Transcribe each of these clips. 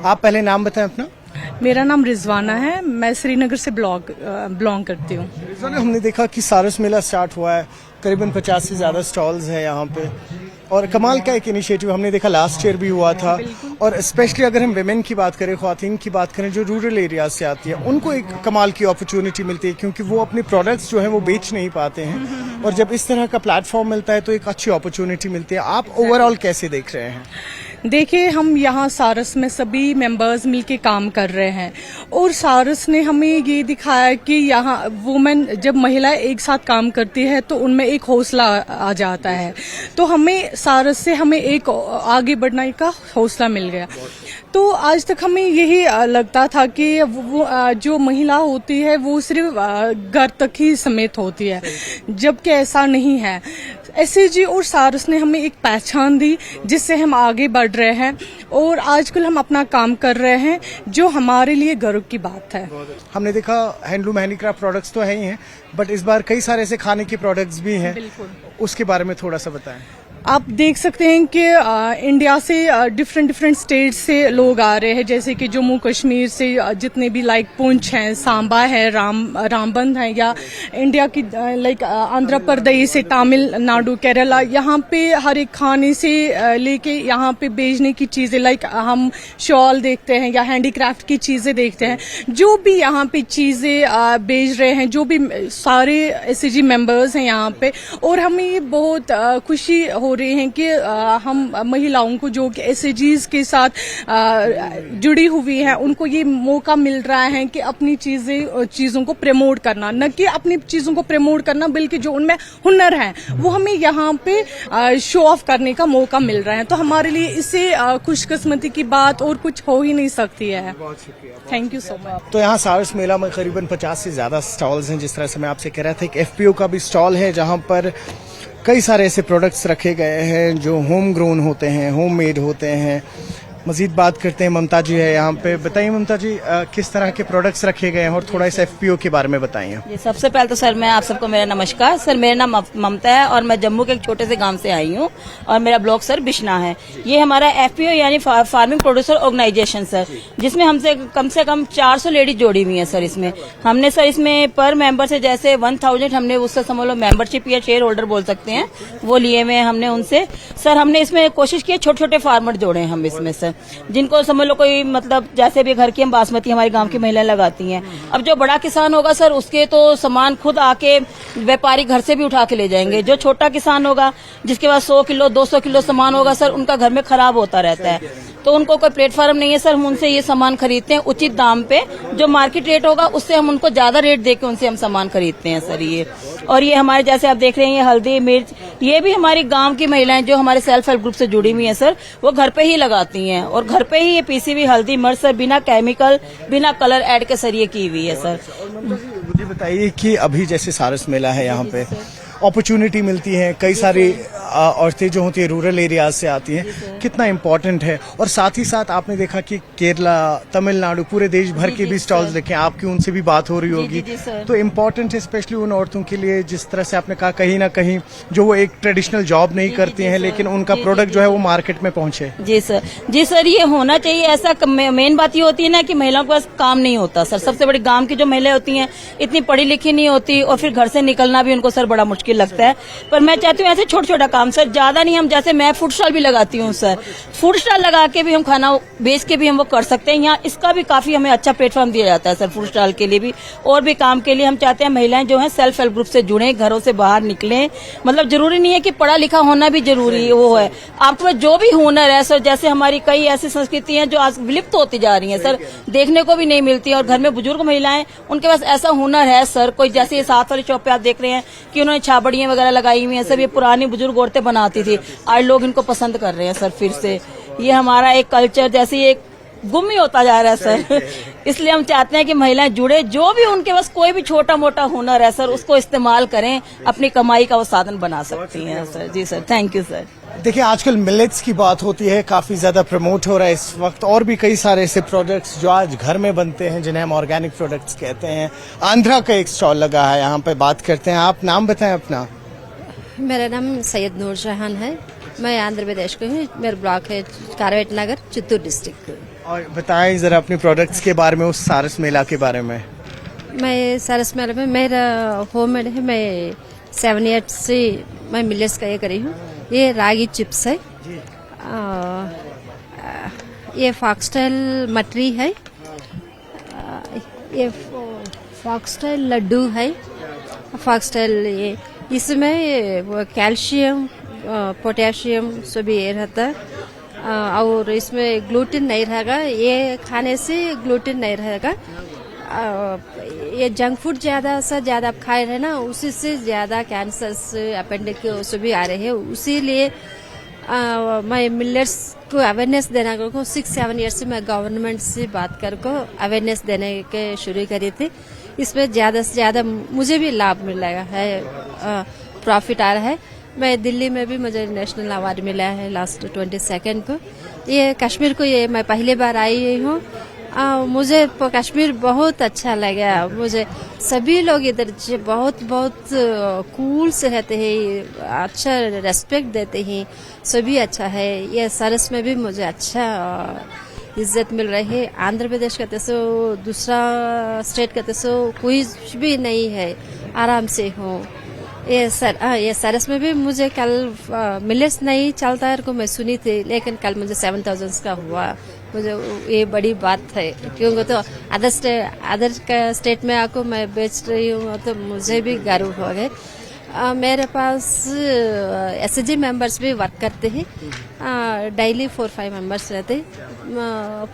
आप पहले नाम बताएं अपना। मेरा नाम रिजवाना है, मैं श्रीनगर से बिलोंग करती हूँ। रिजवाना, हमने देखा कि सारस मेला स्टार्ट हुआ है, करीबन 50 से ज़्यादा स्टॉल्स हैं यहाँ पे, और कमाल का एक इनिशिएटिव हमने देखा लास्ट ईयर भी हुआ था। और स्पेशली अगर हम विमेन की बात करें, ख्वातीन की बात करें जो रूरल एरिया से आती है, उनको एक कमाल की अपॉर्चुनिटी मिलती है क्योंकि वो अपने प्रोडक्ट्स जो हैं वो बेच नहीं पाते हैं, और जब इस तरह का प्लेटफॉर्म मिलता है तो एक अच्छी अपॉर्चुनिटी मिलती है। आप ओवरऑल कैसे देख रहे हैं? देखिए, हम यहाँ सारस में सभी मेंबर्स मिलके काम कर रहे हैं, और सारस ने हमें ये दिखाया कि यहाँ वुमेन, जब महिलाएं एक साथ काम करती है तो उनमें एक हौसला आ जाता है। तो हमें सारस से हमें एक आगे बढ़ने का हौसला मिल गया। तो आज तक हमें यही लगता था कि वो जो महिला होती है वो सिर्फ घर तक ही सीमित होती है, जबकि ऐसा नहीं है। एसएजी और सारस ने हमें एक पहचान दी जिससे हम आगे बढ़ रहे हैं, और आजकल हम अपना काम कर रहे हैं जो हमारे लिए गर्व की बात है। हमने देखा हैंडलूम हैंडीक्राफ्ट प्रोडक्ट्स तो है ही हैं, बट इस बार कई सारे ऐसे खाने के प्रोडक्ट्स भी हैं। उसके बारे में थोड़ा सा बताएं। आप देख सकते हैं कि इंडिया से डिफरेंट स्टेट से लोग आ रहे हैं, जैसे कि जम्मू कश्मीर से जितने भी लाइक पुंछ हैं, सांबा है, रामबंद है, या इंडिया की लाइक आंध्र प्रदेश से, तमिलनाडु, केरला, यहाँ पे हर एक खाने से लेके यहाँ पे बेचने की चीजें, लाइक हम शॉल देखते हैं या हैंडीक्राफ्ट की चीजें देखते हैं, जो भी यहाँ पे चीजें बेच रहे हैं, जो भी सारे एसएजी मेंबर्स हैं यहाँ पे। और हमें ये बहुत खुशी हो रही है कि हम महिलाओं को जो कि एसएजीज के साथ जुड़ी हुई हैं, उनको ये मौका मिल रहा है कि अपनी चीजों को प्रमोट करना, न कि अपनी चीजों को प्रमोट करना, बल्कि जो उनमें हुनर है वो हमें यहाँ पे शो ऑफ करने का मौका मिल रहा है। तो हमारे लिए इससे खुशकिस्मती की बात और कुछ हो ही नहीं सकती है। Thank you so much. तो यहाँ सारस मेला में करीबन 50 से ज्यादा स्टॉल्स हैं। जिस तरह से मैं आपसे कह रहा था, एक एफपीओ का भी स्टॉल है जहाँ पर कई सारे ऐसे प्रोडक्ट्स रखे गए हैं जो होम ग्रोन होते हैं, होम मेड होते हैं। मजीद बात करते हैं, ममता जी है यहाँ पे। बताइए ममता जी, किस तरह के प्रोडक्ट्स रखे गए हैं और थोड़ा इस एफपीओ के बारे में बताइए। जी, सबसे पहले तो सर मैं आप सबको मेरा नमस्कार। सर मेरा नाम ममता है और मैं जम्मू के एक छोटे से गांव से आई हूँ, और मेरा ब्लॉक सर बिश्ना है। ये हमारा एफपीओ यानी फार्मिंग प्रोड्यूसर ऑर्गेनाइजेशन सर, जिसमें हमसे कम 400 लेडीज जोड़ी हुई है सर। इसमें हमने सर इसमें पर मेंबर से जैसे 1000 हमने उससे समझ लो मेंबरशिप या शेयर होल्डर बोल सकते हैं, वो लिए हुए हमने उनसे। सर हमने इसमें कोशिश की छोटे छोटे फार्मर जोड़े हैं हम इसमें सर, जिनको समझ लो कोई मतलब जैसे भी घर की हम बासमती हमारे गांव की महिलाएं लगाती हैं। अब जो बड़ा किसान होगा सर, उसके तो सामान खुद आके व्यापारी घर से भी उठा के ले जाएंगे। जो छोटा किसान होगा, जिसके पास 100 किलो 200 किलो सामान होगा सर, उनका घर में खराब होता रहता है, तो उनको कोई प्लेटफॉर्म नहीं है सर। हम उनसे ये सामान खरीदते हैं उचित दाम पे, जो मार्केट रेट होगा उससे हम उनको ज्यादा रेट देके उनसे हम सामान खरीदते हैं सर। ये और ये हमारे जैसे आप देख रहे हैं, ये हल्दी मिर्च, ये भी हमारी गांव की महिलाएं जो हमारे सेल्फ हेल्प ग्रुप से जुड़ी हुई हैं सर, वो घर पे ही लगाती हैं, और घर पे ही ये पीसी हुई हल्दी मिर्च सर, बिना केमिकल बिना कलर ऐड के सर ये की हुई है सर। मुझे बताइए कि अभी जैसे सारस मेला है, यहाँ पे अपॉर्चुनिटी मिलती है, कई सारी औरतें जो होती है रूरल एरियाज से आती हैं, कितना इम्पोर्टेंट है। और साथ ही साथ आपने देखा कि केरला, तमिलनाडु, पूरे देश भर के भी स्टॉल्स देखे, आपकी उनसे भी बात हो रही होगी। तो इम्पोर्टेंट है स्पेशली उन औरतों के लिए, जिस तरह से आपने कहा कहीं ना कहीं जो वो एक ट्रेडिशनल जॉब नहीं करती हैं, लेकिन उनका प्रोडक्ट जो है वो मार्केट में पहुंचे। जी सर, ये होना चाहिए ऐसा। मेन बात ये होती है ना कि महिलाओं के पास काम नहीं होता सर। सबसे बड़ी गांव की जो महिलाएं होती हैं इतनी पढ़ी लिखी नहीं होती, और फिर घर से निकलना भी उनको सर बड़ा मुश्किल लगता है। पर मैं चाहती हूँ ऐसे छोटा छोटा काम सर, ज्यादा नहीं। हम जैसे मैं फूड स्टॉल भी लगाती हूँ सर, फूड स्टॉल लगा के भी हम खाना बेच के भी हम वो कर सकते हैं। यहाँ इसका भी काफी हमें अच्छा प्लेटफॉर्म दिया जाता है सर, फूड स्टॉल के लिए भी और भी काम के लिए। हम चाहते हैं महिलाएं जो है सेल्फ हेल्प ग्रुप से जुड़े, घरों से बाहर निकलें। मतलब जरूरी नहीं है कि पढ़ा लिखा होना भी जरूरी वो है, आपके पास जो भी हुनर है सर। जैसे हमारी कई ऐसी संस्कृति हैं जो आज विलुप्त होती जा रही हैं सर, देखने को भी नहीं मिलती है। और घर में बुजुर्ग महिलाएं, उनके पास ऐसा हुनर है सर। कोई जैसे ये साथ वाली शॉप पे आप देख रहे हैं कि उन्होंने छाबड़ियां वगैरह लगाई हुई हैं सब, ये पुरानी बुजुर्ग औरतें बनाती थी, आज लोग इनको पसंद कर रहे हैं सर फिर से। ये हमारा एक कल्चर जैसे ये गुम ही होता जा रहा है सर। इसलिए हम चाहते हैं कि महिलाएं जुड़े, जो भी उनके पास कोई भी छोटा मोटा हुनर है सर, उसको इस्तेमाल करें, अपनी कमाई का वो साधन बना सकती हैं सर। जी सर, थैंक यू सर। देखिए, आजकल मिलेट्स की बात होती है, काफी ज्यादा प्रमोट हो रहा है इस वक्त, और भी कई सारे ऐसे प्रोडक्ट्स जो आज घर में बनते हैं जिन्हें हम ऑर्गेनिक प्रोडक्ट्स कहते हैं। आंध्रा का एक स्टॉल लगा है, यहाँ पे बात करते हैं। आप नाम बताएं अपना। मेरा नाम सैयद नूर जहान है, मैं आंध्र प्रदेश की हूँ। मेरा ब्लॉक है कारवेट नगर, चित्तूर डिस्ट्रिक्ट। और बताएं ज़रा अपने प्रोडक्ट्स के बारे में, उस सारस मेला के बारे में। मैं सरस मेला में मेरा होम मेड है। मैं 7 ईयर्स से मैं मिलेट्स का ये करी हूँ। ये रागी चिप्स है। ये फॉक्सटेल मटरी है। ये फॉक्सटेल लड्डू है। फॉक्सटेल ये इसमें वो कैल्शियम पोटेशियम सभी ये रहता है। और इसमें ग्लूटेन नहीं रहेगा। ये खाने से ग्लूटेन नहीं रहेगा। ये जंक फूड ज्यादा से ज्यादा आप खाए रहे ना, उसी से ज्यादा कैंसर अपेंडिक्स भी आ रहे हैं। उसीलिए मैं मिलेट्स को अवेयरनेस देना को 6-7 ईयर से मैं गवर्नमेंट से बात कर को अवेयरनेस देने के शुरू करी थी। इसमें ज्यादा से ज्यादा मुझे भी लाभ मिला है, प्रॉफिट आ रहा है। मैं दिल्ली में भी मुझे नेशनल अवार्ड मिला है लास्ट 22 को। ये कश्मीर को ये मैं पहली बार आई हूँ। मुझे कश्मीर बहुत अच्छा लगा। मुझे सभी लोग इधर बहुत बहुत कूल से रहते हैं, अच्छा रेस्पेक्ट देते हैं, सभी अच्छा है। ये सरस में भी मुझे अच्छा इज्जत मिल रही है। आंध्र प्रदेश कहते सो, दूसरा स्टेट कहते सो कोई भी नहीं है, आराम से हूँ। ये सरस में भी मुझे कल मिलेट्स नहीं चलता है को मैं सुनी थी, लेकिन कल मुझे 7000 का हुआ। मुझे ये बड़ी बात है, क्योंकि तो अदर स्टेट में आको मैं बेच रही हूँ, तो मुझे भी गर्व हो गए। मेरे पास SG मेंबर्स भी वर्क करते हैं। डेली 4-5 मेंबर्स रहते हैं।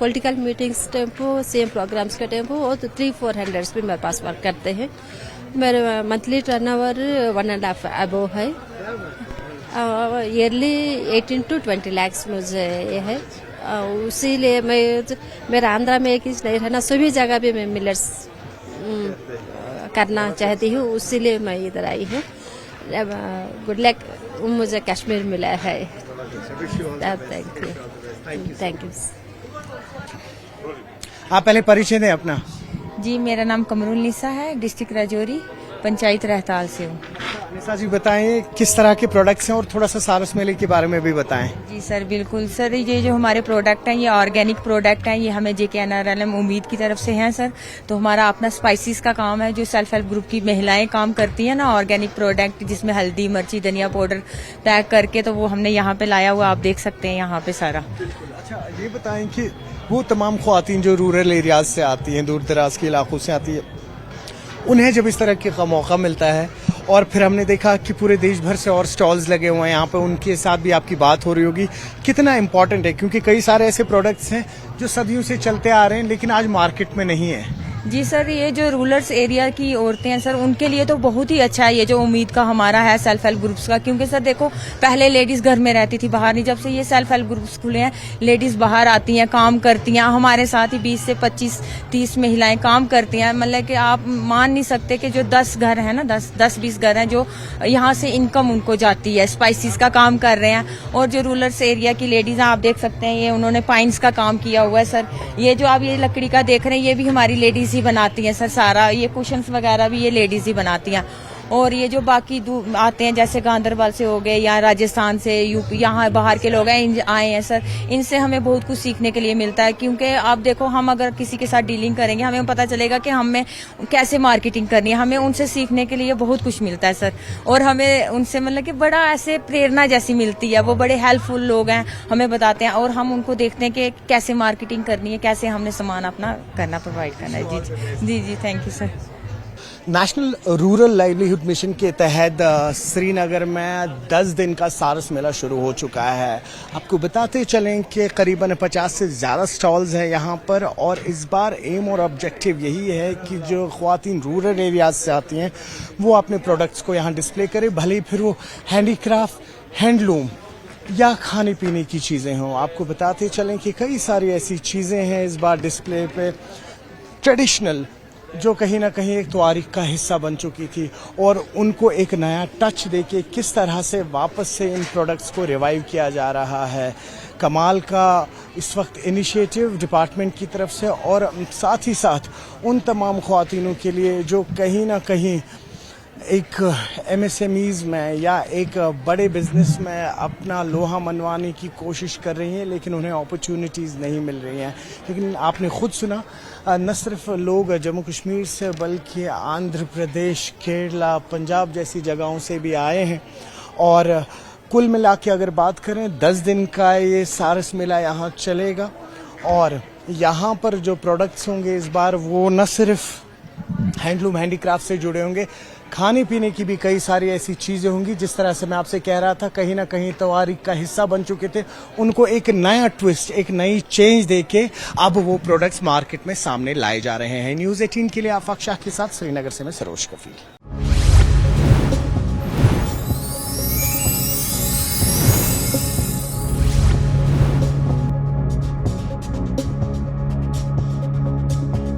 Political meetings tempo, CM programmes का टेम्पो, और तो 300-400 भी मेरे पास वर्क करते हैं। मेरा मंथली टर्नओवर 1.5 अबो है। ईयरली 18 to 20 lakhs मुझे ये है। उसीलिए मेरा आंध्रा में एक ही नहीं रहना, सभी जगह भी मैं मिलेट्स करना चाहती हूँ, उसीलिए मैं इधर आई हूँ। गुड लक, मुझे कश्मीर मिला है। Thank you. आप पहले परिचय दें अपना। जी, मेरा नाम कमरुल निसा है, डिस्ट्रिक्ट राजौरी, पंचायत रहताल से हूँ। निशा जी बताएं किस तरह के प्रोडक्ट्स हैं और थोड़ा सा सारस मेले के बारे में भी बताएं। जी सर, बिल्कुल सर। ये जो हमारे प्रोडक्ट हैं, ये ऑर्गेनिक प्रोडक्ट हैं। ये हमें JKNRLM उम्मीद की तरफ से हैं सर। तो हमारा अपना स्पाइसेस का काम है, जो सेल्फ हेल्प ग्रुप की महिलाएं काम करती हैं ना, ऑर्गेनिक प्रोडक्ट जिसमें हल्दी, मिर्ची, धनिया पाउडर पैक करके, तो वो हमने यहाँ पे लाया हुआ, आप देख सकते हैं यहाँ पे सारा। अच्छा, ये बताएं कि वो तमाम ख्वातीन जो रूरल एरियाज से आती हैं, दूर दराज के इलाकों से आती है, उन्हें जब इस तरह का मौका मिलता है, और फिर हमने देखा कि पूरे देश भर से और स्टॉल्स लगे हुए हैं यहाँ पे, उनके साथ भी आपकी बात हो रही होगी, कितना इम्पोर्टेंट है, क्योंकि कई सारे ऐसे प्रोडक्ट्स हैं जो सदियों से चलते आ रहे हैं लेकिन आज मार्केट में नहीं है। जी सर, ये जो रूरल एरिया की औरतें हैं सर, उनके लिए तो बहुत ही अच्छा है ये जो उम्मीद का हमारा है सेल्फ हेल्प ग्रुप्स का। क्योंकि सर देखो, पहले लेडीज घर में रहती थी, बाहर नहीं। जब से ये सेल्फ हेल्प ग्रुप्स खुले हैं, लेडीज बाहर आती हैं, काम करती हैं। हमारे साथ ही 20 से 25-30 महिलाएं काम करती हैं। मतलब कि आप मान नहीं सकते कि जो 10 घर हैं ना, 10-20 घर हैं जो यहाँ से इनकम उनको जाती है, स्पाइसेस का काम कर रहे हैं। और जो रूरल एरिया की लेडीज हैं, आप देख सकते हैं, ये उन्होंने पाइन्स का काम किया हुआ है सर। ये जो आप ये लकड़ी का देख रहे हैं, ये भी हमारी लेडीज ही बनाती हैं सर। सारा ये कुशन्स वगैरह भी ये लेडीज ही बनाती हैं। और ये जो बाकी आते हैं, जैसे गांधरबल से हो गए या राजस्थान से, यूपी, यहाँ बाहर के लोग हैं आए हैं सर, इनसे हमें बहुत कुछ सीखने के लिए मिलता है। क्योंकि आप देखो, हम अगर किसी के साथ डीलिंग करेंगे, हमें पता चलेगा कि हमें कैसे मार्केटिंग करनी है। हमें उनसे सीखने के लिए बहुत कुछ मिलता है सर। और हमें उनसे मतलब कि बड़ा ऐसे प्रेरणा जैसी मिलती है। वो बड़े हेल्पफुल लोग हैं, हमें बताते हैं, और हम उनको देखते हैं कि कैसे मार्केटिंग करनी है, कैसे हमने सामान अपना करना, प्रोवाइड करना है। जी, thank you sir. National rural livelihood mission के तहत श्रीनगर में 10 दिन का सारस मेला शुरू हो चुका है। आपको बताते चलें कि करीबन 50 से ज़्यादा स्टॉल्स हैं यहाँ पर, और इस बार एम और ऑब्जेक्टिव यही है कि जो ख्वातीन रूरल एरियाज से आती हैं वो अपने प्रोडक्ट्स को यहाँ डिस्प्ले करें, भले ही फिर वो हैंडीक्राफ्ट, हैंडलूम या खाने पीने की चीज़ें हों। आपको बताते चलें कि कई सारी ऐसी चीज़ें हैं इस बार डिस्प्ले पे, ट्रेडिशनल, जो कहीं ना कहीं एक तारीख का हिस्सा बन चुकी थी, और उनको एक नया टच देके किस तरह से वापस से इन प्रोडक्ट्स को रिवाइव किया जा रहा है। कमाल का इस वक्त इनिशिएटिव डिपार्टमेंट की तरफ से, और साथ ही साथ उन तमाम ख्वातीनों के लिए जो कहीं ना कहीं एक एमएसएमईज में या एक बड़े बिजनेस में अपना लोहा मनवाने की कोशिश कर रही हैं, लेकिन उन्हें अपॉर्चुनिटीज़ नहीं मिल रही हैं। लेकिन आपने खुद सुना, न सिर्फ लोग जम्मू कश्मीर से बल्कि आंध्र प्रदेश, केरला, पंजाब जैसी जगहों से भी आए हैं। और कुल मिला के अगर बात करें 10 दिन का ये सारस मेला यहाँ चलेगा और यहाँ पर जो प्रोडक्ट्स होंगे इस बार वो न सिर्फ हैंडलूम हैंडीक्राफ्ट से जुड़े होंगे, खाने पीने की भी कई सारी ऐसी चीज़ें होंगी। जिस तरह से मैं आपसे कह रहा था, कहीं ना कहीं तवारीख का हिस्सा बन चुके थे, उनको एक नया ट्विस्ट, एक नई चेंज देके अब वो प्रोडक्ट्स मार्केट में सामने लाए जा रहे हैं। न्यूज़ 18 के लिए आफाक शाह के साथ श्रीनगर से मैं सरोज कफील।